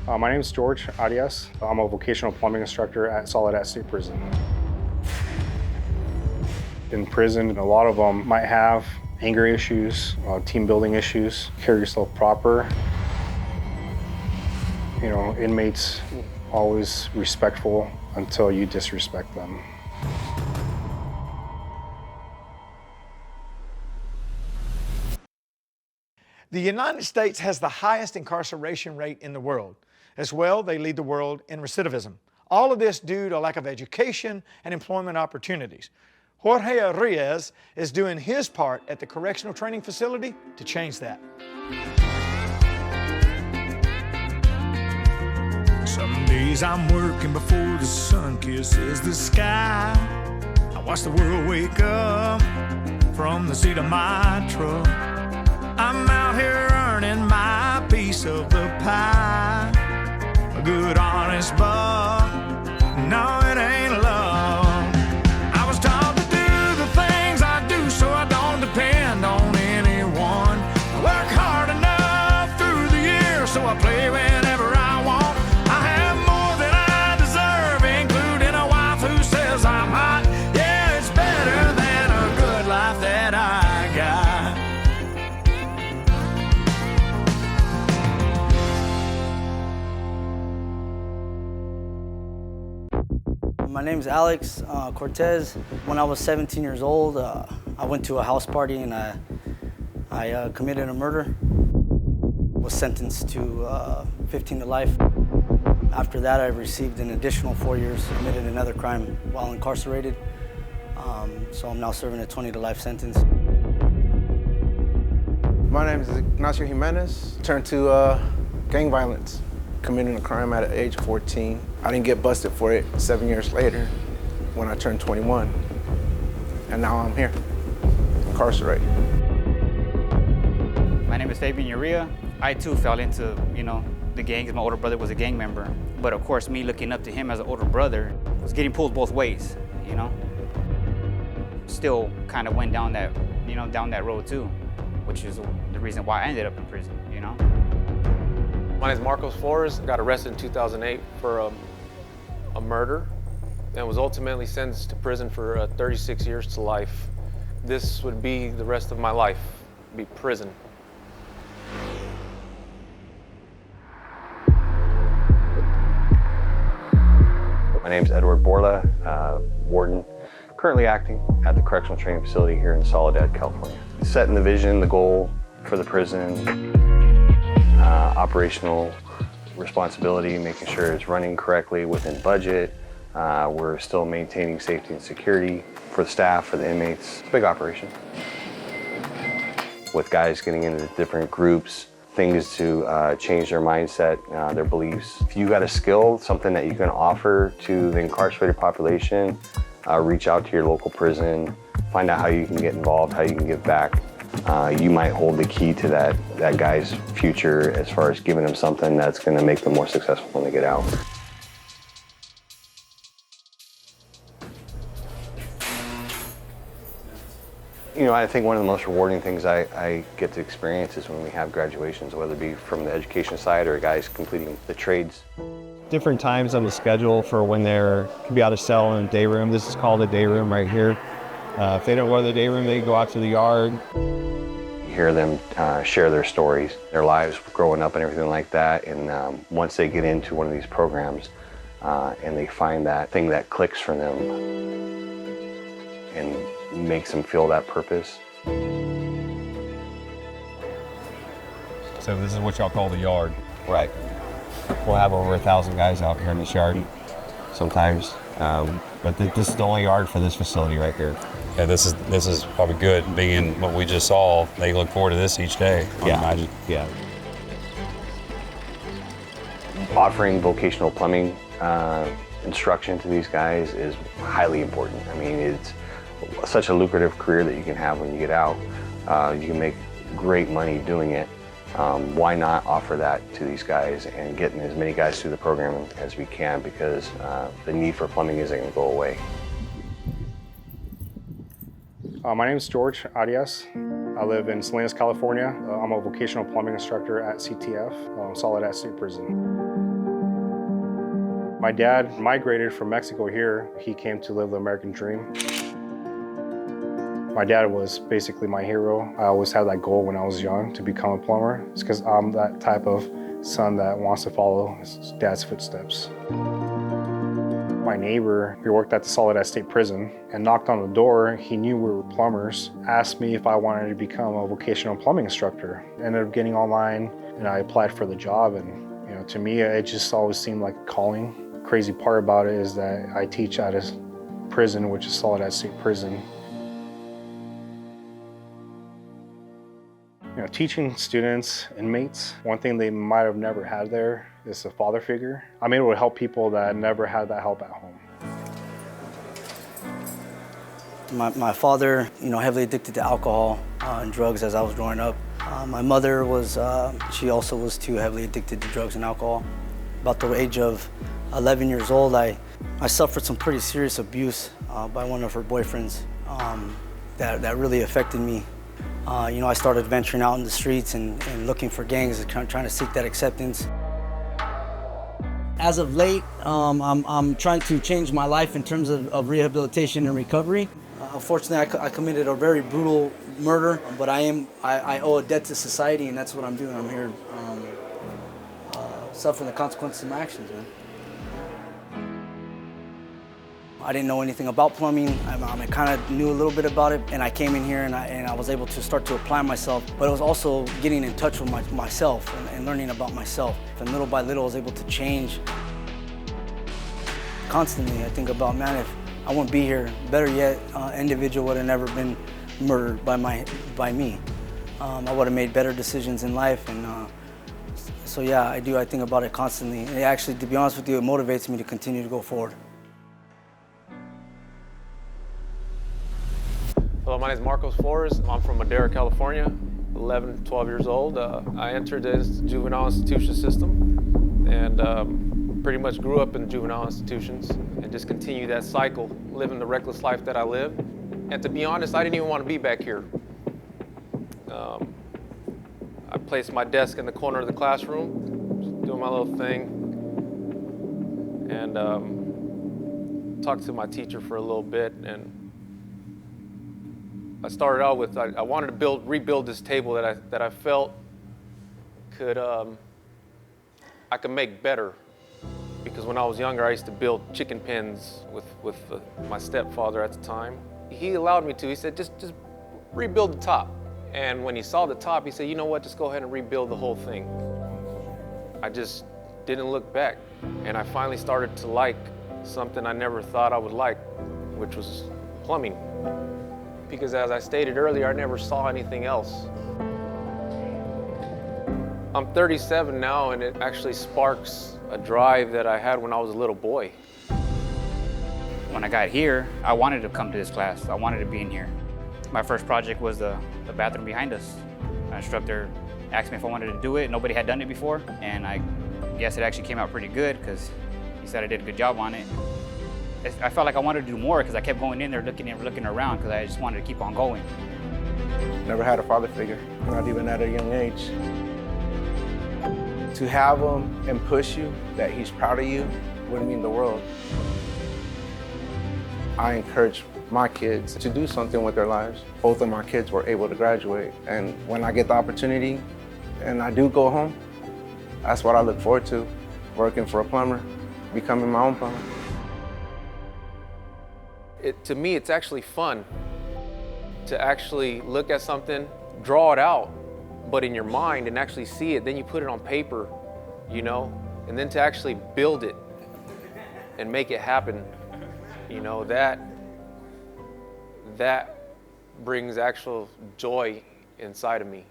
My name is Jorge Arias. I'm a vocational plumbing instructor at Soledad State Prison. In prison, a lot of them might have anger issues, team building issues, carry yourself proper. You know, inmates always respectful until you disrespect them. The United States has the highest incarceration rate in the world. As well, they lead the world in recidivism. All of this due to a lack of education and employment opportunities. Jorge Arias is doing his part at the correctional training facility to change that. Some days I'm working before the sun kisses the sky. I watch the world wake up from the seat of my truck. I'm out here earning my piece of the pie. A good honest buck, no it ain't love. I was taught to do the things I do so I don't depend on anyone. I work hard enough through the years so I play whenever I want. I have more than I deserve, including a wife who says I'm hot. Yeah, it's better than a good life that I got. My name's Alex Cortez. When I was 17 years old, I went to a house party and I committed a murder. Was sentenced to 15 to life. After that, I received an additional 4 years, committed another crime while incarcerated. So I'm now serving a 20 to life sentence. My name is Ignacio Jimenez. Turned to gang violence, committing a crime at the age of 14. I didn't get busted for it 7 years later when I turned 21. And now I'm here, incarcerated. My name is Fabian Urea. I too fell into, the gangs. My older brother was a gang member. But of course, me looking up to him as an older brother was getting pulled both ways, Still kind of went down that, down that road too, which is the reason why I ended up in prison, My name is Marcos Flores. Got arrested in 2008 for a murder and was ultimately sentenced to prison for 36 years to life. This would be the rest of my life, be prison. My name is Edward Borla, warden, currently acting at the correctional training facility here in Soledad, California. Setting the vision, the goal for the prison, operational responsibility, making sure it's running correctly within budget. We're still maintaining safety and security for the staff, for the inmates. It's a big operation. With guys getting into different groups, things to change their mindset, their beliefs. If you got a skill, something that you can offer to the incarcerated population, reach out to your local prison, find out how you can get involved, how you can give back. You might hold the key to that guy's future as far as giving them something that's going to make them more successful when they get out. I think one of the most rewarding things I get to experience is when we have graduations, whether it be from the education side or guys completing the trades. Different times on the schedule for when they're can be out of cell in a day room. This is called a day room right here. If they don't go to the day room, they go out to the yard. You hear them share their stories, their lives growing up and everything like that. And once they get into one of these programs and they find that thing that clicks for them and makes them feel that purpose. So this is what y'all call the yard. Right. We'll have over 1,000 guys out here in this yard sometimes. But this is the only yard for this facility right here. Yeah, this is probably good, being what we just saw. They look forward to this each day, I imagine. Yeah. Offering vocational plumbing instruction to these guys is highly important. I mean, it's such a lucrative career that you can have when you get out. You can make great money doing it. Why not offer that to these guys and getting as many guys through the program as we can, because the need for plumbing isn't going to go away. My name is Jorge Arias. I live in Salinas, California. I'm a vocational plumbing instructor at CTF, Soledad State Prison. My dad migrated from Mexico here. He came to live the American dream. My dad was basically my hero. I always had that goal when I was young to become a plumber. It's because I'm that type of son that wants to follow his dad's footsteps. My neighbor, he worked at the Soledad State Prison and knocked on the door. He knew we were plumbers, asked me if I wanted to become a vocational plumbing instructor. Ended up getting online and I applied for the job, and to me it just always seemed like a calling. The crazy part about it is that I teach at a prison, which is Soledad State Prison. Teaching students, inmates, one thing they might have never had there is a father figure. I'm able to help people that never had that help at home. My father, heavily addicted to alcohol and drugs as I was growing up. My mother was, she also was too heavily addicted to drugs and alcohol. About the age of 11 years old, I suffered some pretty serious abuse by one of her boyfriends that really affected me. I started venturing out in the streets and looking for gangs and trying to seek that acceptance. As of late, I'm trying to change my life in terms of rehabilitation and recovery. Unfortunately, I committed a very brutal murder, but I owe a debt to society, and that's what I'm doing. I'm here suffering the consequences of my actions, man. I didn't know anything about plumbing. I kind of knew a little bit about it, and I came in here and I was able to start to apply myself, but it was also getting in touch with myself and learning about myself. And little by little I was able to change. Constantly I think about, man, if I wouldn't be here, better yet, individual would have never been murdered by me. I would have made better decisions in life, and so yeah, I think about it constantly. And it actually, to be honest with you, it motivates me to continue to go forward. Hello, my name is Marcos Flores. I'm from Madera, California, 11, 12 years old. I entered the juvenile institution system and pretty much grew up in juvenile institutions and just continued that cycle, living the reckless life that I lived. And to be honest, I didn't even want to be back here. I placed my desk in the corner of the classroom, doing my little thing, and talked to my teacher for a little bit. And I started out with, I wanted to rebuild this table that I felt I could make better. Because when I was younger, I used to build chicken pens with my stepfather at the time. He allowed me to. He said, just rebuild the top. And when he saw the top, he said, you know what, just go ahead and rebuild the whole thing. I just didn't look back. And I finally started to like something I never thought I would like, which was plumbing. Because as I stated earlier, I never saw anything else. I'm 37 now, and it actually sparks a drive that I had when I was a little boy. When I got here, I wanted to come to this class. I wanted to be in here. My first project was the bathroom behind us. My instructor asked me if I wanted to do it. Nobody had done it before, and I guess it actually came out pretty good because he said I did a good job on it. I felt like I wanted to do more because I kept going in there looking around because I just wanted to keep on going. Never had a father figure, not even at a young age. To have him and push you, that he's proud of you, would mean the world. I encourage my kids to do something with their lives. Both of my kids were able to graduate, and when I get the opportunity and I do go home, that's what I look forward to, working for a plumber, becoming my own plumber. To me, it's actually fun to actually look at something, draw it out, but in your mind and actually see it, then you put it on paper, and then to actually build it and make it happen, that brings actual joy inside of me.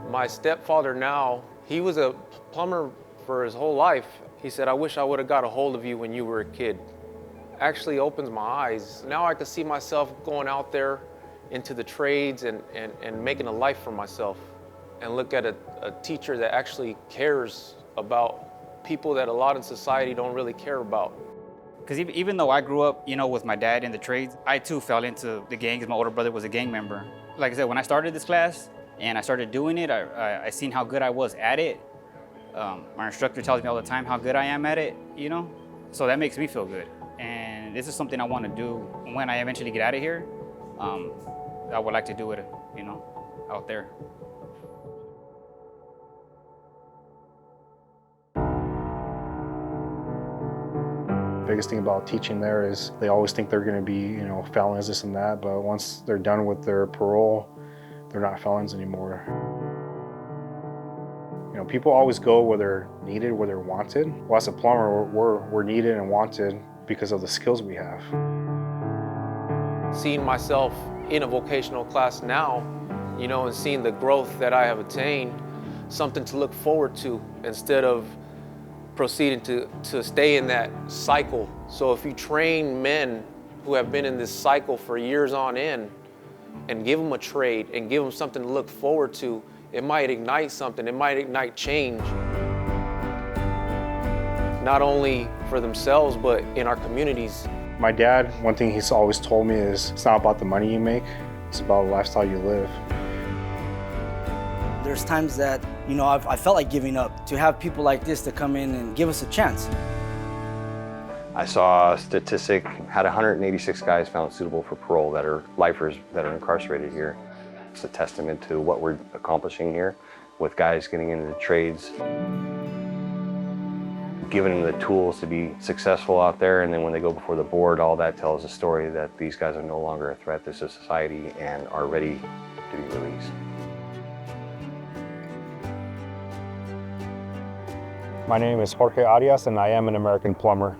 My stepfather now, he was a plumber for his whole life. He said, I wish I would have got a hold of you when you were a kid. Actually opens my eyes. Now I can see myself going out there into the trades and making a life for myself, and look at a teacher that actually cares about people that a lot in society don't really care about. Because even though I grew up, with my dad in the trades, I too fell into the gangs. My older brother was a gang member. Like I said, when I started this class, and I started doing it. I seen how good I was at it. My instructor tells me all the time how good I am at it, you know? So that makes me feel good. And this is something I want to do when I eventually get out of here. I would like to do it, you know, out there. Biggest thing about teaching there is they always think they're going to be, you know, felons, this and that, but once they're done with their parole, they're not felons anymore. You know, people always go where they're needed, where they're wanted. Well, as a plumber, we're needed and wanted because of the skills we have. Seeing myself in a vocational class now, you know, and seeing the growth that I have attained, something to look forward to instead of proceeding to stay in that cycle. So if you train men who have been in this cycle for years on end and give them a trade and give them something to look forward to, it might ignite something, it might ignite change. Not only for themselves, but in our communities. My dad, one thing he's always told me is it's not about the money you make, it's about the lifestyle you live. There's times that, you know, I felt like giving up. To have people like this to come in and give us a chance. I saw a statistic, had 186 guys found suitable for parole that are lifers that are incarcerated here. It's a testament to what we're accomplishing here with guys getting into the trades, giving them the tools to be successful out there, and then when they go before the board, all that tells a story that these guys are no longer a threat to society and are ready to be released. My name is Jorge Arias and I am an American plumber.